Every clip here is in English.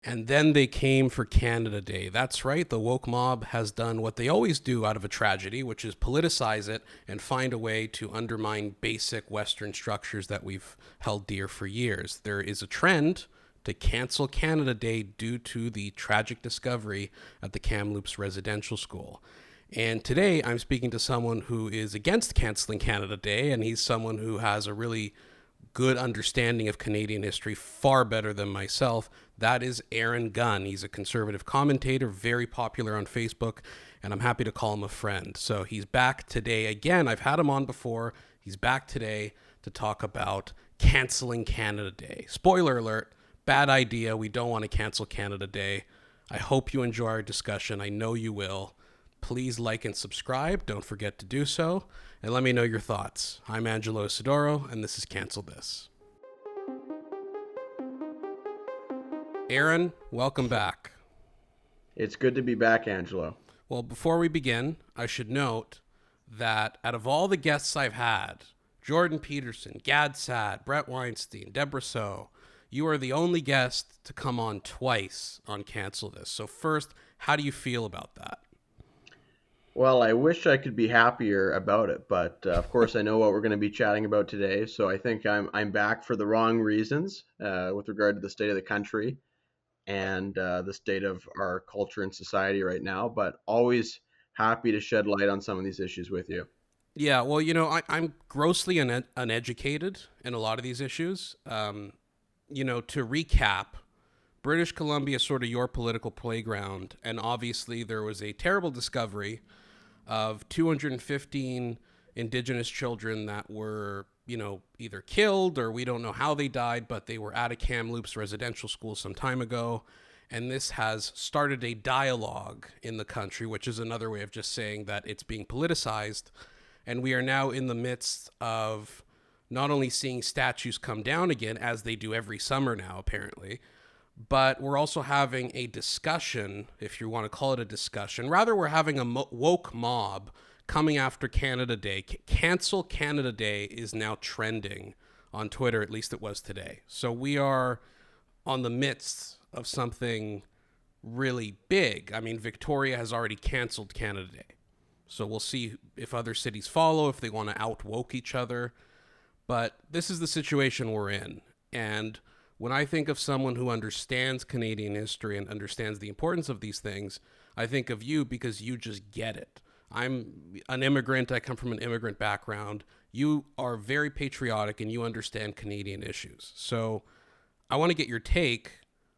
And then they came for Canada Day. That's right, the woke mob has done what they always do out of a tragedy, which is politicize it and find a way to undermine basic Western structures that we've held dear for years. There is a trend to cancel Canada Day due to the tragic discovery at the Kamloops Residential School. And today I'm speaking to someone who is against canceling Canada Day, and he's someone who has a really good understanding of Canadian history, far better than myself. That is Aaron Gunn. He's a conservative commentator, very popular on Facebook, and I'm happy to call him a friend. So he's back today again. I've had him on before. He's back today to talk about canceling Canada Day. Spoiler alert, bad idea. We don't want to cancel Canada Day. I hope you enjoy our discussion. I know you will. Please like and subscribe. Don't forget to do so. And let me know your thoughts. I'm Angelo Isidoro, and this is Cancel This. Aaron, welcome back. It's good to be back, Angelo. Well, before we begin, I should note that out of all the guests I've had, Jordan Peterson, Gad Saad, Brett Weinstein, Deborah So, you are the only guest to come on twice on Cancel This. So first, how do you feel about that? Well, I wish I could be happier about it, but of course I know what we're going to be chatting about today. So I think I'm back for the wrong reasons with regard to the state of the country and the state of our culture and society right now. But always happy to shed light on some of these issues with you. Yeah, well, I'm grossly uneducated in a lot of these issues. To recap, British Columbia is sort of your political playground, and obviously there was a terrible discovery of 215 Indigenous children that were, either killed or we don't know how they died, but they were at a Kamloops residential school some time ago. And this has started a dialogue in the country, which is another way of just saying that it's being politicized. And we are now in the midst of not only seeing statues come down again, as they do every summer now, apparently, but we're also having a discussion, if you want to call it a discussion. Rather, we're having a woke mob coming after Canada Day. Cancel Canada Day is now trending on Twitter, at least it was today. So we are on the midst of something really big. I mean, Victoria has already canceled Canada Day. So we'll see if other cities follow, if they want to out-woke each other. But this is the situation we're in. And when I think of someone who understands Canadian history and understands the importance of these things, I think of you because you just get it. I'm an immigrant. I come from an immigrant background. You are very patriotic and you understand Canadian issues. So I want to get your take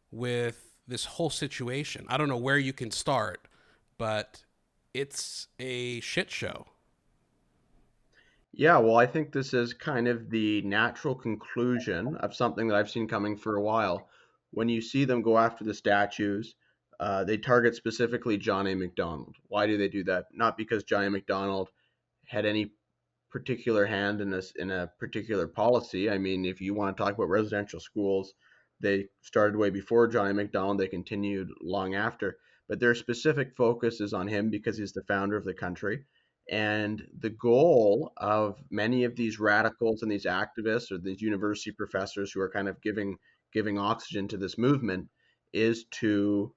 with this whole situation. I don't know where you can start, but it's a shit show. Yeah, well, I think this is kind of the natural conclusion of something that I've seen coming for a while. When you see them go after the statues, they target specifically John A. Macdonald. Why do they do that? Not because John A. Macdonald had any particular hand in this in a particular policy. I mean, if you want to talk about residential schools, they started way before John A. Macdonald. They continued long after, but their specific focus is on him because he's the founder of the country. And the goal of many of these radicals and these activists or these university professors who are kind of giving oxygen to this movement is to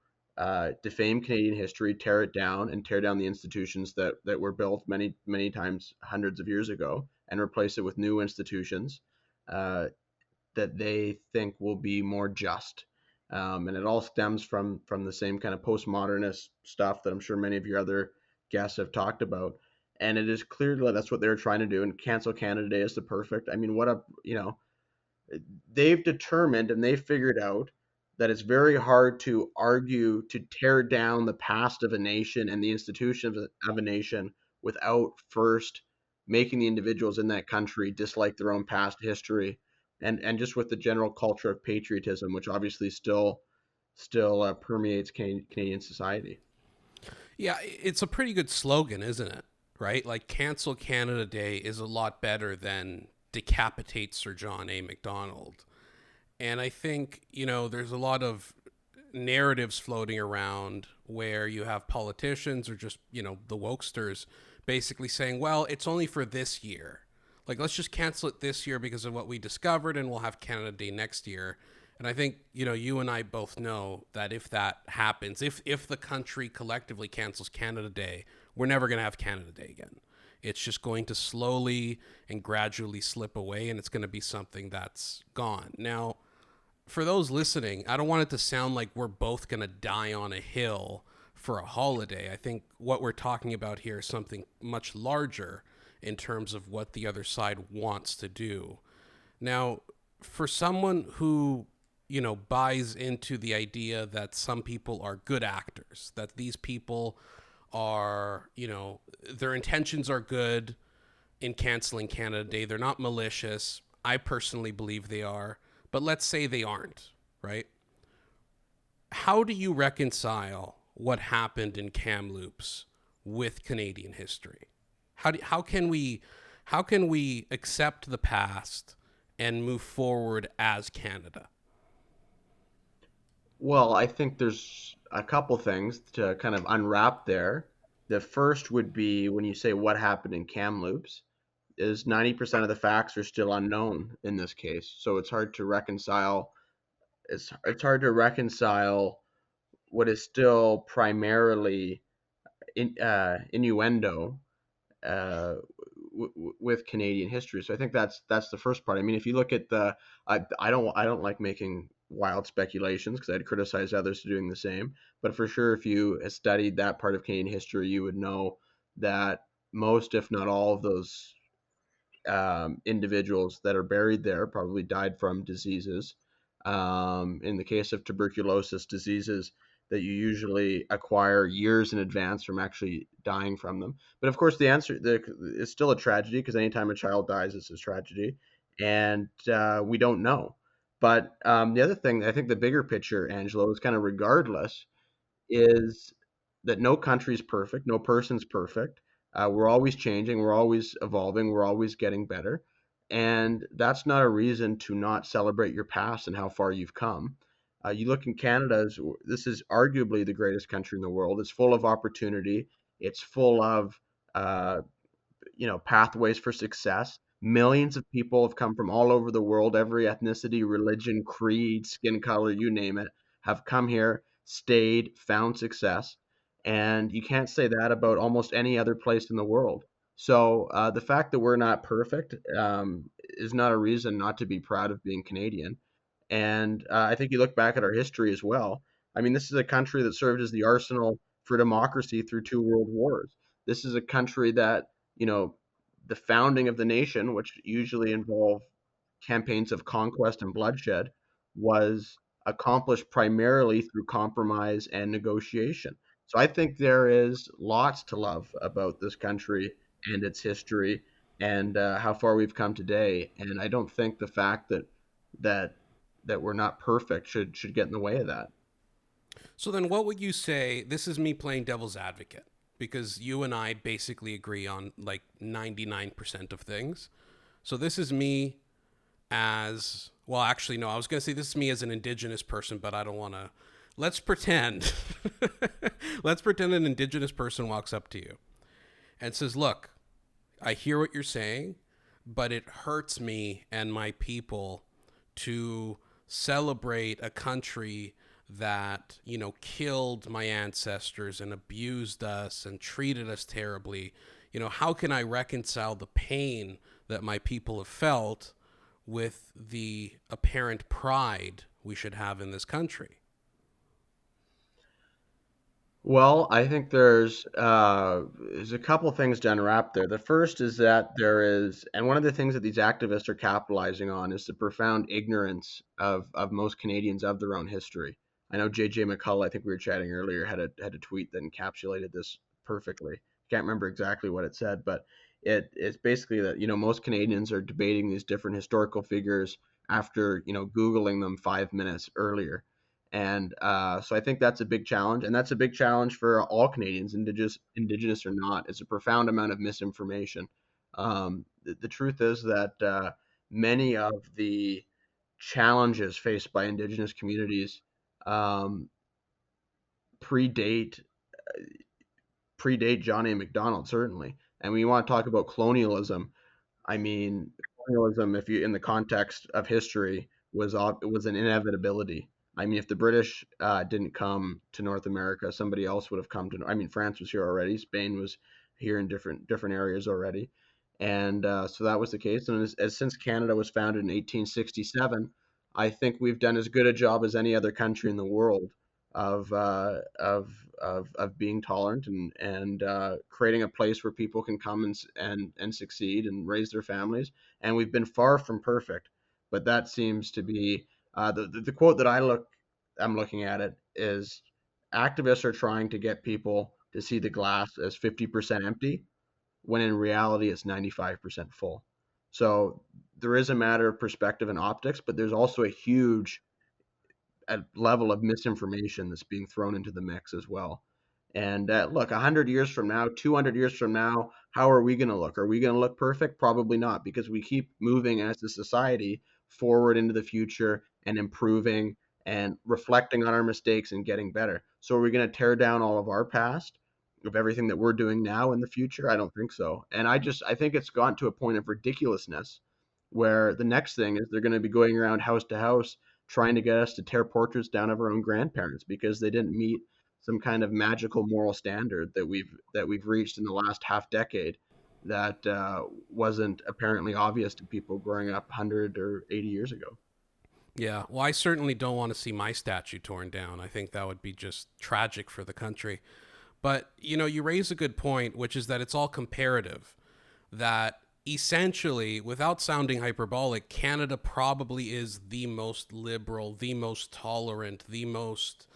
defame Canadian history, tear it down, and tear down the institutions that were built many times hundreds of years ago, and replace it with new institutions uh, that they think will be more just. And it all stems from the same kind of postmodernist stuff that I'm sure many of your other guests have talked about. And it is clear that that's what they're trying to do. And cancel Canada Day is the perfect. I mean, what a they've determined and they've figured out that it's very hard to argue to tear down the past of a nation and the institutions of a nation without first making the individuals in that country dislike their own past history and just with the general culture of patriotism, which obviously still permeates Canadian society. Yeah, it's a pretty good slogan, isn't it? Right? Like, cancel Canada Day is a lot better than decapitate Sir John A. Macdonald. And I think, there's a lot of narratives floating around where you have politicians or just, the wokesters basically saying, well, it's only for this year. Like, let's just cancel it this year because of what we discovered and we'll have Canada Day next year. And I think, you and I both know that if that happens, if the country collectively cancels Canada Day, we're never going to have Canada Day again. It's just going to slowly and gradually slip away, and it's going to be something that's gone. Now, for those listening, I don't want it to sound like we're both going to die on a hill for a holiday. I think what we're talking about here is something much larger in terms of what the other side wants to do. Now, for someone who, buys into the idea that some people are good actors, that these people are, their intentions are good in canceling Canada Day, they're not malicious. I personally believe they are, but let's say they aren't, right? How do you reconcile what happened in Kamloops with Canadian history? How can we accept the past and move forward as Canada? Well, I think there's a couple things to kind of unwrap there. The first would be when you say what happened in Kamloops, is 90% of the facts are still unknown in this case. So it's hard to reconcile. It's hard to reconcile what is still primarily innuendo uh, with Canadian history. So I think that's the first part. I mean, if you look at I don't like making wild speculations because I'd criticize others for doing the same. But for sure, if you studied that part of Canadian history, you would know that most, if not all, of those individuals that are buried there probably died from diseases. In the case of tuberculosis, diseases that you usually acquire years in advance from actually dying from them. But of course, the answer is still a tragedy because anytime a child dies, it's a tragedy, and we don't know. But the other thing, I think the bigger picture, Angelo, is kind of regardless is that no country is perfect, no person's perfect. We're always changing, we're always evolving, we're always getting better. And that's not a reason to not celebrate your past and how far you've come. You look in Canada, this is arguably the greatest country in the world. It's full of opportunity, it's full of uh, pathways for success. Millions of people have come from all over the world, every ethnicity, religion, creed, skin color, you name it, have come here, stayed, found success. And you can't say that about almost any other place in the world. So the fact that we're not perfect is not a reason not to be proud of being Canadian. And I think you look back at our history as well. I mean, this is a country that served as the arsenal for democracy through two world wars. This is a country that, you know, the founding of the nation, which usually involve campaigns of conquest and bloodshed, was accomplished primarily through compromise and negotiation. So I think there is lots to love about this country and its history and how far we've come today. And I don't think the fact that that we're not perfect should get in the way of that. So then what would you say? This is me playing devil's advocate because you and I basically agree on like 99% of things. So this is me as well, actually, no, I was going to say this is me as an indigenous person, but I don't want to. Let's pretend. Let's pretend an indigenous person walks up to you and says, "Look, I hear what you're saying, but it hurts me and my people to celebrate a country that, killed my ancestors and abused us and treated us terribly. How can I reconcile the pain that my people have felt with the apparent pride we should have in this country?" Well, I think there's a couple things to unwrap there. The first is that there is, and one of the things that these activists are capitalizing on is the profound ignorance of most Canadians of their own history. I know JJ McCullough, I think we were chatting earlier, had a tweet that encapsulated this perfectly. Can't remember exactly what it said, but it's basically that most Canadians are debating these different historical figures after Googling them 5 minutes earlier. And so I think that's a big challenge, and that's a big challenge for all Canadians, indigenous or not. It's a profound amount of misinformation. The truth is that many of the challenges faced by Indigenous communities um, predate predate John A. Macdonald, certainly. And when you want to talk about colonialism, I mean, colonialism, if you in the context of history, was an inevitability. I mean, if the British didn't come to North America, somebody else would have come to. I mean, France was here already. Spain was here in different areas already, and so that was the case. And since Canada was founded in 1867, I think we've done as good a job as any other country in the world of being tolerant and creating a place where people can come and succeed and raise their families. And we've been far from perfect, but that seems to be the quote that I'm looking at it is activists are trying to get people to see the glass as 50% empty when in reality it's 95% full. So there is a matter of perspective and optics, but there's also a huge level of misinformation that's being thrown into the mix as well. And look, 100 years from now, 200 years from now, how are we going to look? Are we going to look perfect? Probably not, because we keep moving as a society forward into the future and improving and reflecting on our mistakes and getting better. So are we going to tear down all of our past of everything that we're doing now in the future? I don't think so. And I think it's gotten to a point of ridiculousness where the next thing is they're going to be going around house to house trying to get us to tear portraits down of our own grandparents because they didn't meet some kind of magical moral standard that we've reached in the last half decade that wasn't apparently obvious to people growing up 100 or 80 years ago. Yeah, well, I certainly don't want to see my statue torn down. I think that would be just tragic for the country. But, you raise a good point, which is that it's all comparative. That essentially, without sounding hyperbolic, Canada probably is the most liberal, the most tolerant, the most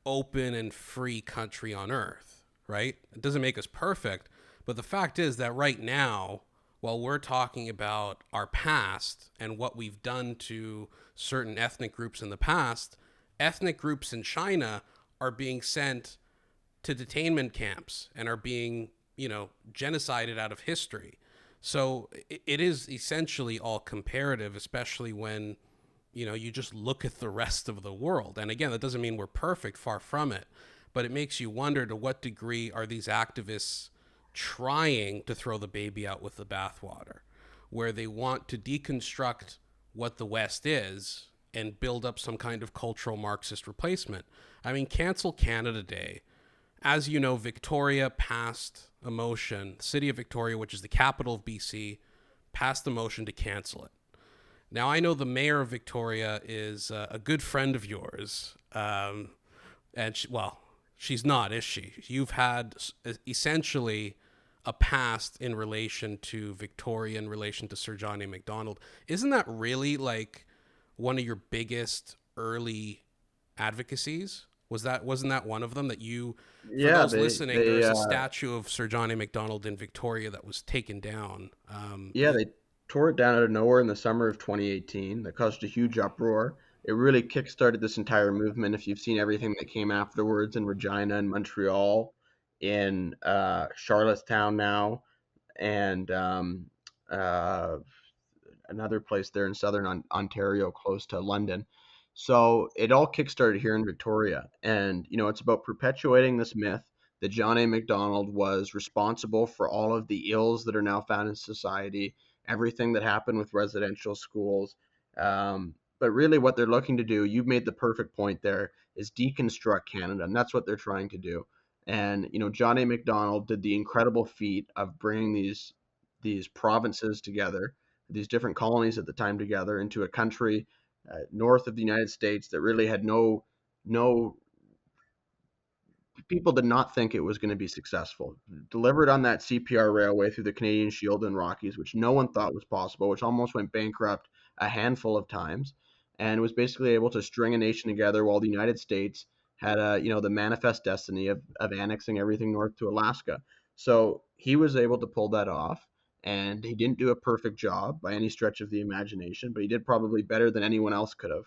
open and free country on earth, right? It doesn't make us perfect, but the fact is that right now, while we're talking about our past and what we've done to certain ethnic groups in the past, ethnic groups in China are being sent to detainment camps and are being, genocided out of history. So it is essentially all comparative, especially when, you just look at the rest of the world. And again, that doesn't mean we're perfect, far from it, but it makes you wonder to what degree are these activists trying to throw the baby out with the bathwater, where they want to deconstruct what the West is and build up some kind of cultural Marxist replacement. I mean, cancel Canada Day. As you know, Victoria passed a motion, the city of Victoria, which is the capital of BC, passed a motion to cancel it. Now, I know the mayor of Victoria is a good friend of yours. And she's not, is she? You've had essentially a past in relation to Victoria, in relation to Sir John A. Macdonald. Isn't that really like one of your biggest early advocacies? Wasn't that one of them that you, for Yeah, those they listening, they there's a statue of Sir John A. Macdonald in Victoria that was taken down. Yeah, they tore it down out of nowhere in the summer of 2018. That caused a huge uproar. It really kickstarted this entire movement. If you've seen everything that came afterwards in Regina and Montreal, in Charlottetown now, and uh, another place there in southern Ontario, close to London. So it all kickstarted here in Victoria, and it's about perpetuating this myth that John A. Macdonald was responsible for all of the ills that are now found in society, everything that happened with residential schools. But really, what they're looking to do, you've made the perfect point there, is deconstruct Canada, and that's what they're trying to do. And John A. Macdonald did the incredible feat of bringing these provinces together, these different colonies at the time together into a country north of the United States that really had no people did not think it was going to be successful. Delivered on that CPR railway through the Canadian Shield and Rockies, which no one thought was possible, which almost went bankrupt a handful of times, and was basically able to string a nation together while the United States had the manifest destiny of annexing everything north to Alaska. So he was able to pull that off, and he didn't do a perfect job by any stretch of the imagination, but he did probably better than anyone else could have.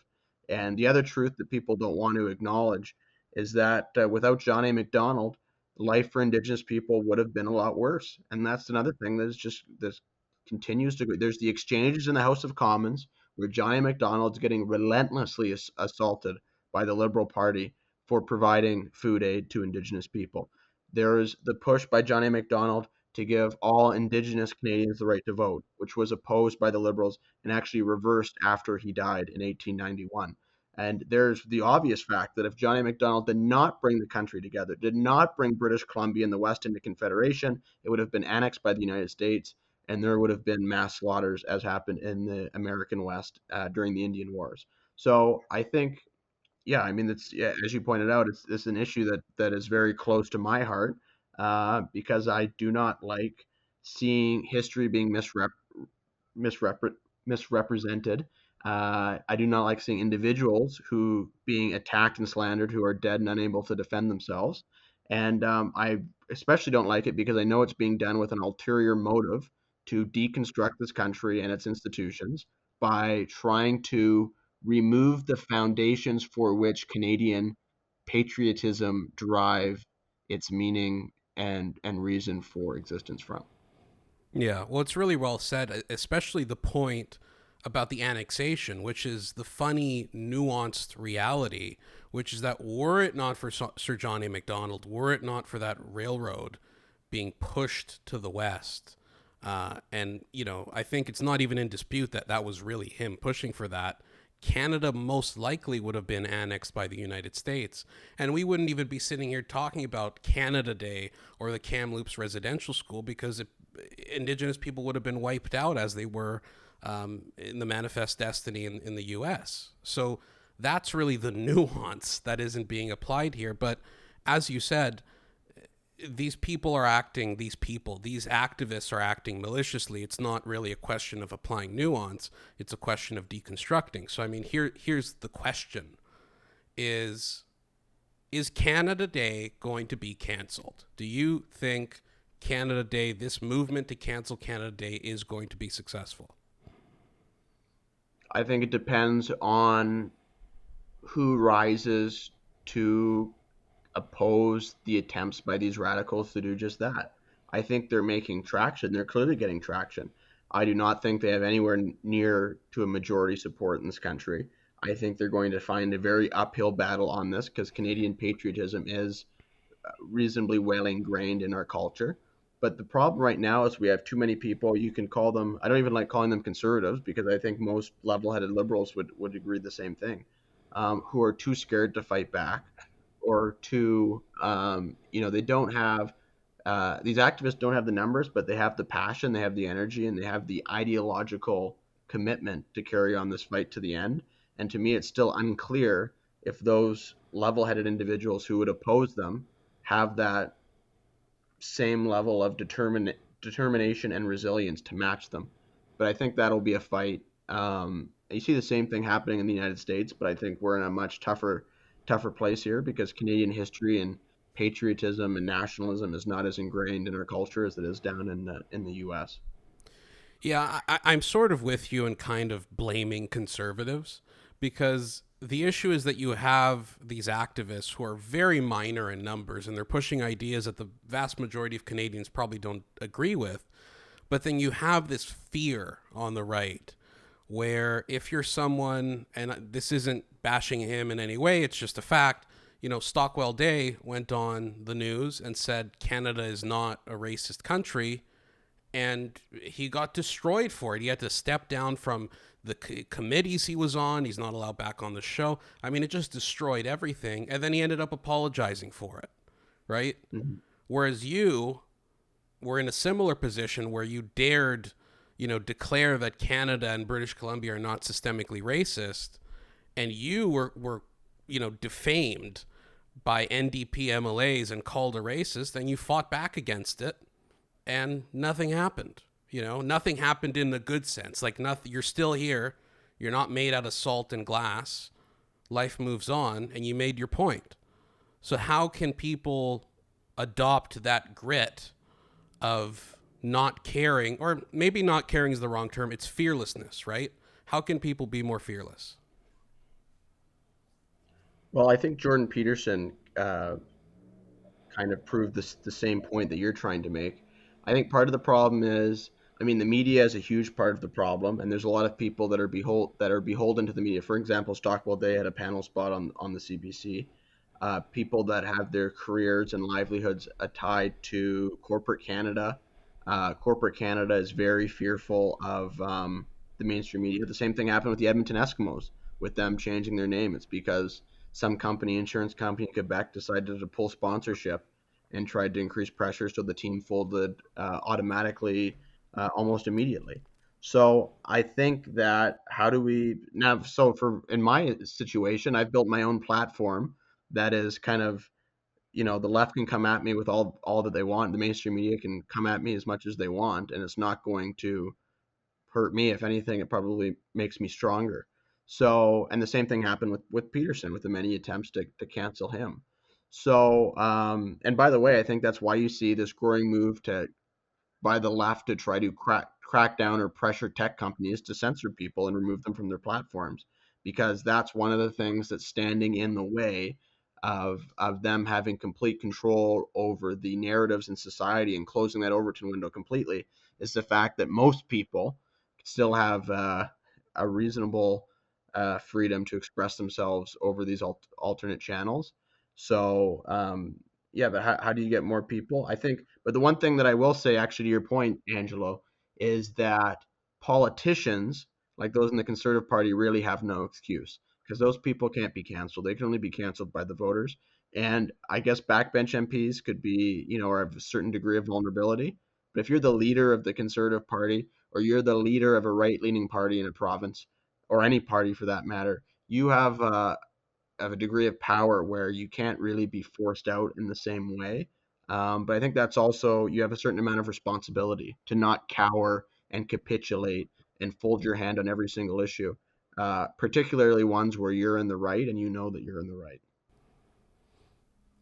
And the other truth that people don't want to acknowledge is that without John A. Macdonald, life for Indigenous people would have been a lot worse. And that's another thing that is just this continues to go. There's the exchanges in the House of Commons where John A. Macdonald's getting relentlessly assaulted by the Liberal Party for providing food aid to Indigenous people. There is the push by John A. Macdonald to give all Indigenous Canadians the right to vote, which was opposed by the Liberals and actually reversed after he died in 1891. And there's the obvious fact that if John A. Macdonald did not bring the country together, did not bring British Columbia and the West into Confederation, it would have been annexed by the United States, and there would have been mass slaughters as happened in the American West during the Indian Wars. So I think, yeah, I mean, it's, yeah, as you pointed out, it's an issue that is very close to my heart, because I do not like seeing history being misrepre- misrepresented. I do not like seeing individuals who being attacked and slandered who are dead and unable to defend themselves. And I especially don't like it because I know it's being done with an ulterior motive to deconstruct this country and its institutions by trying to remove the foundations for which Canadian patriotism derive its meaning and reason for existence from. Yeah, well, it's really well said, especially the point about the annexation, which is the funny, nuanced reality, which is that were it not for Sir John A. Macdonald, were it not for that railroad being pushed to the west, and, you know, I think it's not even in dispute that that was really him pushing for that. Canada most likely would have been annexed by the United States. And we wouldn't even be sitting here talking about Canada Day or the Kamloops Residential School because Indigenous people would have been wiped out as they were in the Manifest Destiny in the US. So that's really the nuance that isn't being applied here. But as you said, these people are acting, these activists are acting maliciously. It's not really a question of applying nuance. It's a question of deconstructing. So, I mean, here's the question is Canada Day going to be canceled? Do you think Canada Day, this movement to cancel Canada Day, is going to be successful? I think it depends on who rises to oppose the attempts by these radicals to do just that. I think they're making traction. They're clearly getting traction. I do not think they have anywhere near to a majority support in this country. I think they're going to find a very uphill battle on this because Canadian patriotism is reasonably well ingrained in our culture. But the problem right now is we have too many people. You can call them, I don't even like calling them conservatives because I think most level headed liberals would agree the same thing, who are too scared to fight back or too, they don't have, these activists don't have the numbers, but they have the passion, they have the energy, and they have the ideological commitment to carry on this fight to the end. And to me, it's still unclear if those level headed individuals who would oppose them have that same level of determination and resilience to match them. But I think that'll be a fight. You see the same thing happening in the United States, but I think we're in a much tougher place here because Canadian history and patriotism and nationalism is not as ingrained in our culture as it is down in the U.S. Yeah, I'm sort of with you in kind of blaming conservatives because the issue is that you have these activists who are very minor in numbers and they're pushing ideas that the vast majority of Canadians probably don't agree with. But then you have this fear on the right where if you're someone, and this isn't bashing him in any way, it's just a fact, you know, Stockwell Day went on the news and said Canada is not a racist country, and he got destroyed for it. He had to step down from the committees he was on. He's not allowed back on the show. I mean, it just destroyed everything. And then he ended up apologizing for it, right? Mm-hmm. Whereas you were in a similar position where you dared, you know, declare that Canada and British Columbia are not systemically racist, and you were you know, defamed by NDP MLAs and called a racist, and you fought back against it and nothing happened. You know, nothing happened in the good sense. Like nothing, you're still here. You're not made out of salt and glass. Life moves on, and you made your point. So how can people adopt that grit of not caring, or maybe not caring is the wrong term, it's fearlessness, right? How can people be more fearless? Well, I think Jordan Peterson kind of proved the same point that you're trying to make. I think part of the problem is, I mean, the media is a huge part of the problem, and there's a lot of people that are beholden to the media. For example, Stockwell Day had a panel spot on the CBC. People that have their careers and livelihoods tied to corporate Canada, Corporate Canada is very fearful of the mainstream media. The same thing happened with the Edmonton Eskimos, with them changing their name. It's because some company, insurance company in Quebec, decided to pull sponsorship and tried to increase pressure, so the team folded automatically, almost immediately. So I think that how do we now? So for in my situation, I've built my own platform that is kind of, the left can come at me with all that they want. The mainstream media can come at me as much as they want, and it's not going to hurt me. If anything, it probably makes me stronger. So, and the same thing happened with Peterson, with the many attempts to cancel him. So, and by the way, I think that's why you see this growing move to by the left to try to crack down or pressure tech companies to censor people and remove them from their platforms, because that's one of the things that's standing in the way of them having complete control over the narratives in society and closing that Overton window completely, is the fact that most people still have a reasonable freedom to express themselves over these alternate channels. So yeah, but how do you get more people? I think, but the one thing that I will say, actually, to your point, Angelo, is that politicians, like those in the Conservative Party, really have no excuse, because those people can't be canceled. They can only be canceled by the voters. And I guess backbench MPs could be, or have a certain degree of vulnerability. But if you're the leader of the Conservative Party, or you're the leader of a right leaning party in a province, or any party for that matter, you have a degree of power where you can't really be forced out in the same way. But I think that's also, you have a certain amount of responsibility to not cower and capitulate and fold your hand on every single issue, particularly ones where you're in the right and you know that you're in the right.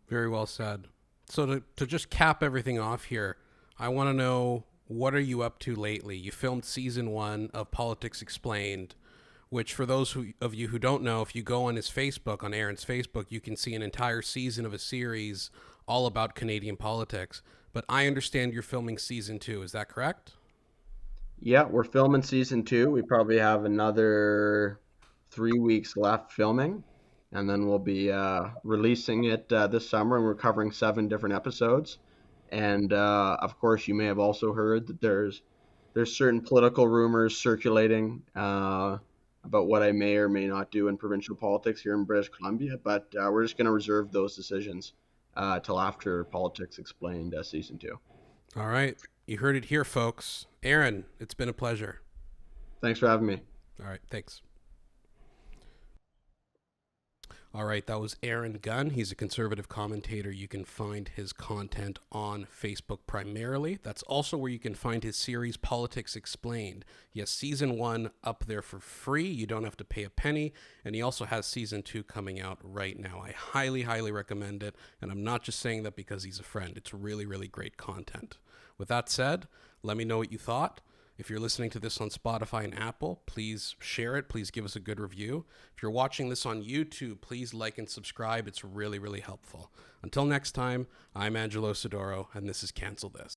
Very well said. So to just cap everything off here, I want to know, what are you up to lately? You filmed season 1 of Politics Explained, which for those of you who don't know, if you go on his Facebook, on Aaron's Facebook, you can see an entire season of a series all about Canadian politics. But I understand you're filming season 2. Is that correct? Yeah, we're filming season two. We probably have another 3 weeks left filming, and then we'll be releasing it this summer. And we're covering 7 different episodes. And of course, you may have also heard that there's certain political rumors circulating about what I may or may not do in provincial politics here in British Columbia. But we're just going to reserve those decisions till after Politics Explained season two. All right. You heard it here, folks. Aaron, it's been a pleasure. Thanks for having me. All right. Thanks. All right, that was Aaron Gunn. He's a conservative commentator. You can find his content on Facebook primarily. That's also where you can find his series, Politics Explained. He has season 1 up there for free. You don't have to pay a penny. And he also has season 2 coming out right now. I highly, highly recommend it. And I'm not just saying that because he's a friend. It's really, really great content. With that said, let me know what you thought. If you're listening to this on Spotify and Apple, please share it. Please give us a good review. If you're watching this on YouTube, please like and subscribe. It's really, really helpful. Until next time, I'm Angelo Sidoro, and this is Cancel This.